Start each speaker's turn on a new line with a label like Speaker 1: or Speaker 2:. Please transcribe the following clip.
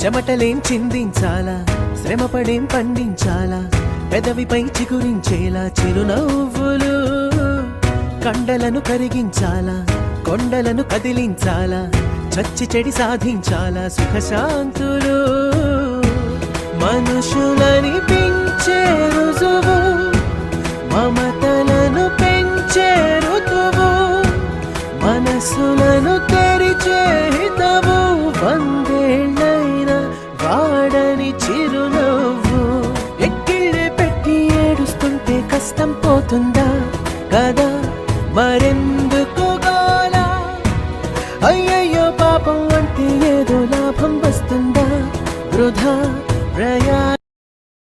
Speaker 1: చెమటలేం చిందించాలా, శ్రమపడేం పండించాలా, పెదవిపై చిగురించేలా చిరునవ్వులు. కండలను కరిగించాలా, కొండలను కదిలించాలా, చచ్చి చెడి సాధించాలా సుఖశాంతులు. మనుషులని పెంచే రుజువు, మమతలను పెంచే ఋతువు, మనసులను తెరిచే హితవు, వందేళ్ళైన వాడని చిరునవ్వు. ఎక్కిళ్ళే పెట్టి ఏడుస్తుంటే కష్టం పోతుందా కదా, మరెందుకు గోలా? అయ్యయ్యో పాపం అంటే ఏదో లాభం వస్తుందా, వృధా ప్రయా